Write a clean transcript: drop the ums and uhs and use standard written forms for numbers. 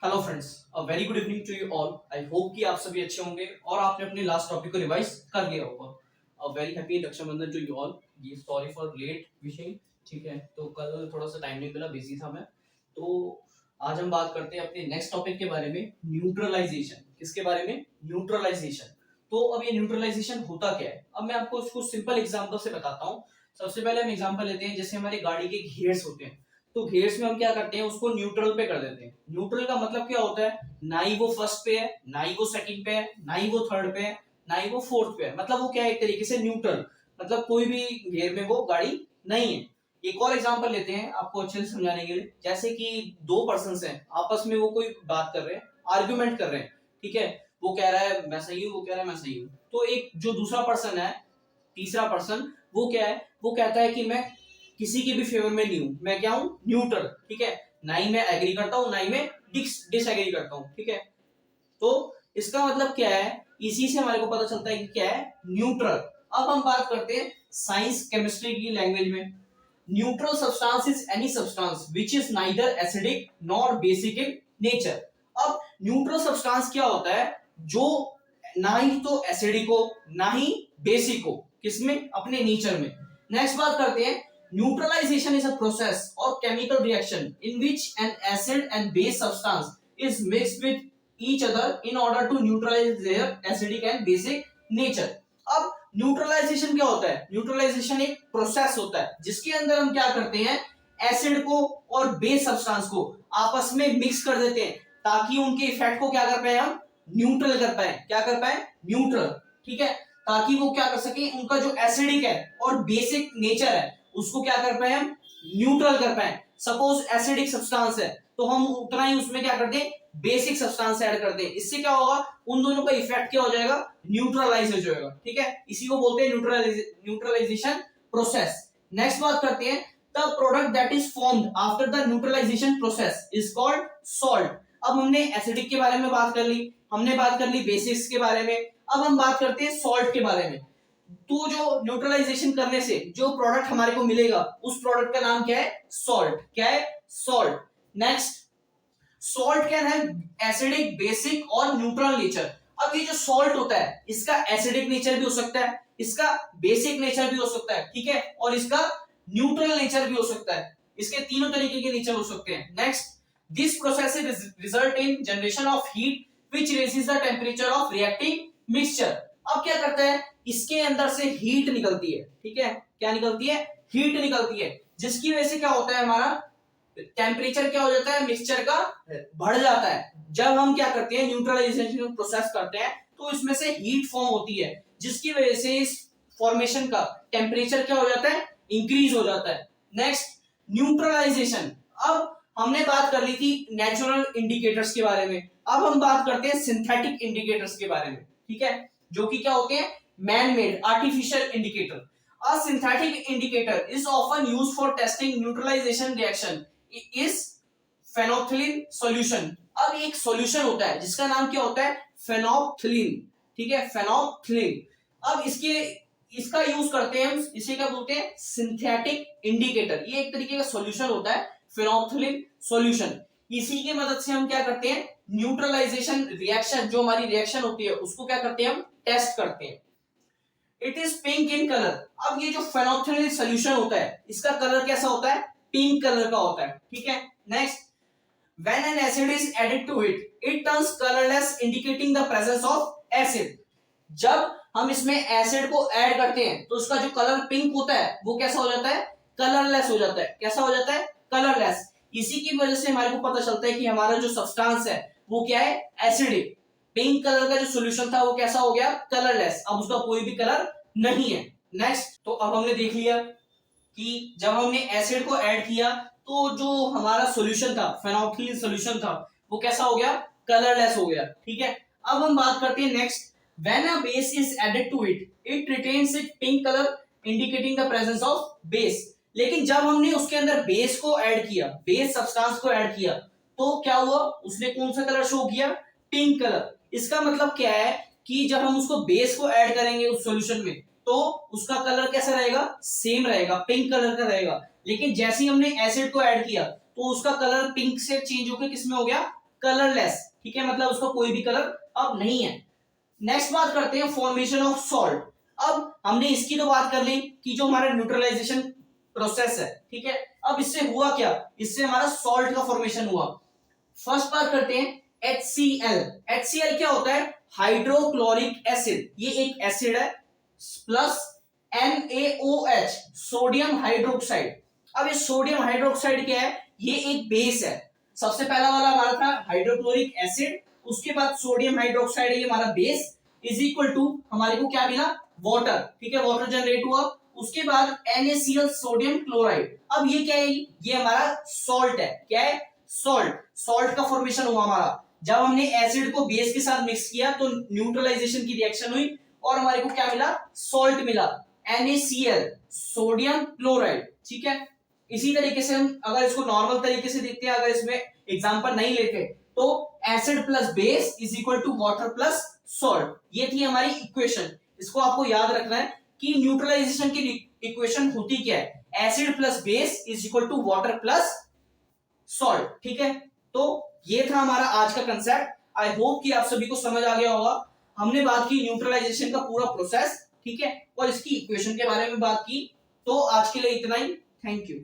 Hello friends, a very good evening to you all. I hope कि आप सभी अच्छे होंगे और आपने अपने लास्ट टॉपिक को रिवाइज कर लिया होगा। A very happy Rakshabandhan to you all. ये सॉरी फॉर लेट विशिंग। ठीक है, तो कल थोड़ा सा टाइम नहीं मिला, बिजी था मैं। तो आज हम बात करते हैं अपने नेक्स्ट टॉपिक के बारे में, न्यूट्रलाइजेशन। किसके बारे में? न्यूट्रलाइजेशन। तो अब ये न्यूट्रलाइजेशन होता क्या है? अब मैं आपको उसको सिंपल एग्जांपल से बताता हूँ। सबसे पहले हम एग्जांपल लेते हैं, जैसे हमारी गाड़ी के गियर्स होते हैं। तो गियर्स में हम क्या करते हैं, उसको न्यूट्रल पे कर देते हैं। न्यूट्रल का मतलब क्या होता है? ना ही वो फर्स्ट पे है, ना ही वो सेकंड पे है, ना ही वो थर्ड पे है, ना ही वो फोर्थ पे है। मतलब वो क्या है, एक तरीके से न्यूट्रल। मतलब कोई भी गियर में वो गाड़ी नहीं है। एक और एग्जांपल लेते हैं आपको अच्छे से समझाने के लिए। जैसे कि दो पर्सन हैं, आपस में वो कोई बात कर रहे हैं, आर्ग्यूमेंट कर रहे हैं। ठीक है, वो कह रहा है मैं सही हूँ, वो कह रहा है मैं सही हूँ। तो एक जो दूसरा पर्सन है, तीसरा पर्सन, वो क्या है, वो कहता है कि मैं किसी के भी फेवर में नहीं हूं, मैं क्या हूं, न्यूट्रल। ठीक है, ना ही मैं एग्री करता हूं, ना ही मैं डिसएग्री करता हूं। ठीक है, तो इसका मतलब क्या है, इसी से हमारे को पता चलता है कि क्या है, न्यूट्रल। अब हम बात करते हैं साइंस केमिस्ट्री की लैंग्वेज में। Neutral substance is any substance which is neither acidic nor basic in nature. अब न्यूट्रल सब्सटेंस क्या होता है? जो ना ही तो एसिडिक हो, ना ही बेसिक हो। किसमें? अपने नेचर में। नेक्स्ट बात करते हैं, न्यूट्रलाइजेशन इज अ प्रोसेस और chemical reaction in which N acid and base substance is mixed with each other in order to neutralize their acidic and basic nature। अब न्यूट्रलाइजेशन क्या होता है? न्यूट्रलाइजेशन एक प्रोसेस होता है जिसके अंदर हम क्या करते हैं, एसिड को और बेस सब्सटेंस को आपस में मिक्स कर देते हैं, ताकि उनके इफेक्ट को क्या कर पाए, हम न्यूट्रल कर पाए। क्या कर पाए? न्यूट्रल। ठीक है, ताकि वो क्या कर सके, उनका जो एसिडिक है और बेसिक नेचर है उसको क्या कर पाए, हम न्यूट्रल कर पाए। सपोज एसिडिक सब्सटेंस है तो हम उतना ही उसमें क्या करते हैं, बेसिक सब्सटेंस ऐड कर दें। इससे क्या होगा, उन दोनों का इफेक्ट क्या हो जाएगा, न्यूट्रलाइज हो जाएगा। ठीक है, इसी को बोलते हैं न्यूट्रलाइजेशन प्रोसेस। नेक्स्ट बात करते हैं, the product that is formed after the neutralisation process is called salt. अब हमने एसिडिक के बारे में बात कर ली, हमने बात कर ली बेसिक्स के बारे में। अब हम बात करते हैं सॉल्ट के बारे में। तो जो न्यूट्रलाइजेशन करने से जो प्रोडक्ट हमारे को मिलेगा, उस प्रोडक्ट का नाम क्या है, सॉल्ट। क्या है? Salt. Next, salt can have acidic, basic और न्यूट्रल नेचर। अब ये जो सॉल्ट होता है, इसका एसिडिक नेचर भी हो सकता है, इसका बेसिक नेचर भी हो सकता है, ठीक है, और इसका न्यूट्रल नेचर भी हो सकता है। इसके तीनों तरीके के नेचर हो सकते हैं। Next, this process result in generation of heat which raises the temperature of reacting mixture. अब क्या करता है, इसके अंदर से हीट निकलती है। ठीक है, क्या निकलती है? हीट निकलती है, जिसकी वजह से क्या होता है, हमारा टेम्परेचर क्या हो जाता है, मिक्सचर का बढ़ जाता है। जब हम क्या करते हैं, न्यूट्रलाइजेशन प्रोसेस करते हैं, तो इसमें से हीट फॉर्म होती है, जिसकी वजह से इस फॉर्मेशन का टेम्परेचर क्या हो जाता है, इंक्रीज हो जाता है। Next, neutralisation. अब हमने बात कर ली थी नेचुरल इंडिकेटर्स के बारे में, अब हम बात करते हैं सिंथेटिक इंडिकेटर्स के बारे में। ठीक है, जो कि क्या होते हैं, man made artificial indicator. A synthetic indicator is often used for testing neutralization reaction is phenolphthalein solution। अब एक सॉल्यूशन होता है जिसका नाम क्या होता है, फेनोप्थलीन। ठीक है, फेनोप्थलीन। अब इसका यूज करते हैं हम, इसे क्या बोलते हैं, सिंथेटिक इंडिकेटर। ये एक तरीके का सॉल्यूशन होता है, फेनोप्थलीन सॉल्यूशन। इसी की मदद से हम क्या करते हैं, न्यूट्रलाइजेशन रिएक्शन, जो हमारी रिएक्शन होती है उसको क्या करते हैं, हम टेस्ट करते हैं। It is pink in colour. अब ये जो फेनोल्फिन सॉल्यूशन होता है, इसका कलर कैसा होता है, पिंक कलर का होता है। ठीक है, next, when an acid is added to it it turns colourless indicating the presence of acid. जब हम इसमें एसिड को ऐड करते हैं तो उसका जो कलर पिंक होता है वो कैसा हो जाता है, कलरलेस हो जाता है। कैसा हो जाता है, कलरलेस। इसी की वजह से हमारे को पता चलता है कि हमारा जो सब्सटेंस है वो क्या है, एसिडिक। पिंक कलर का जो सॉल्यूशन था वो कैसा हो गया, कलरलेस। अब उसका कोई भी कलर नहीं है। नेक्स्ट, तो अब हमने देख लिया कि जब हमने एसिड को ऐड किया तो जो हमारा सॉल्यूशन था, फेनोल्फिन सॉल्यूशन था, वो कैसा हो गया, कलरलेस हो गया। ठीक है, अब हम बात करते हैं next, when a base is added to it it retains it pink colour indicating the presence of base. लेकिन जब हमने उसके अंदर बेस को ऐड किया, बेस सब्सटेंस को ऐड किया, तो क्या हुआ, उसने कौन सा कलर शो किया, पिंक कलर। इसका मतलब क्या है कि जब हम उसको बेस को ऐड करेंगे उस सॉल्यूशन में, तो उसका कलर कैसा रहेगा, सेम रहेगा, पिंक कलर का रहेगा। लेकिन जैसे ही हमने एसिड को ऐड किया तो उसका कलर पिंक से चेंज होकर किसमें हो गया, कलरलेस, ठीक है, मतलब उसका कोई भी कलर अब नहीं है। नेक्स्ट बात करते हैं फॉर्मेशन ऑफ सॉल्ट। अब हमने इसकी तो बात कर ली कि जो हमारा न्यूट्रलाइजेशन प्रोसेस है, ठीक है, अब इससे हुआ क्या, इससे हमारा सॉल्ट का फॉर्मेशन हुआ। फर्स्ट बात करते हैं HCl। HCl क्या होता है, हाइड्रोक्लोरिक एसिड, ये एक एसिड है, प्लस NaOH, सोडियम हाइड्रोक्साइड। अब ये सोडियम हाइड्रोक्साइड क्या है, ये एक बेस है। सबसे पहला वाला हमारा था हाइड्रोक्लोरिक एसिड, उसके बाद सोडियम हाइड्रोक्साइड, ये हमारा बेस, इज इक्वल टू हमारे को क्या मिला, वाटर, ठीक है, वाटर जनरेट हुआ। उसके बाद NaCl, सोडियम क्लोराइड। अब ये क्या है, ये हमारा सॉल्ट है, क्या है, सॉल्ट। सॉल्ट का फॉर्मेशन हुआ हमारा जब हमने एसिड को बेस के साथ मिक्स किया तो न्यूट्रलाइजेशन की रिएक्शन हुई और हमारे को क्या मिला, सॉल्ट मिला, NaCl, सोडियम क्लोराइड, ठीक है। इसी तरीके से हम अगर इसको नॉर्मल तरीके से देखते हैं, अगर इसमें एग्जांपल नहीं लेते तो acid plus base is equal to water plus salt, ये थी हमारी इक्वेशन। इसको आपको याद रखना है कि न्यूट्रलाइजेशन की इक्वेशन होती क्या है, acid plus base is equal to water plus salt, ठीक है। तो ये था हमारा आज का कंसेप्ट। आई होप कि आप सभी को समझ आ गया होगा। हमने बात की न्यूट्रलाइजेशन का पूरा प्रोसेस, ठीक है, और इसकी इक्वेशन के बारे में बात की। तो आज के लिए इतना ही, थैंक यू।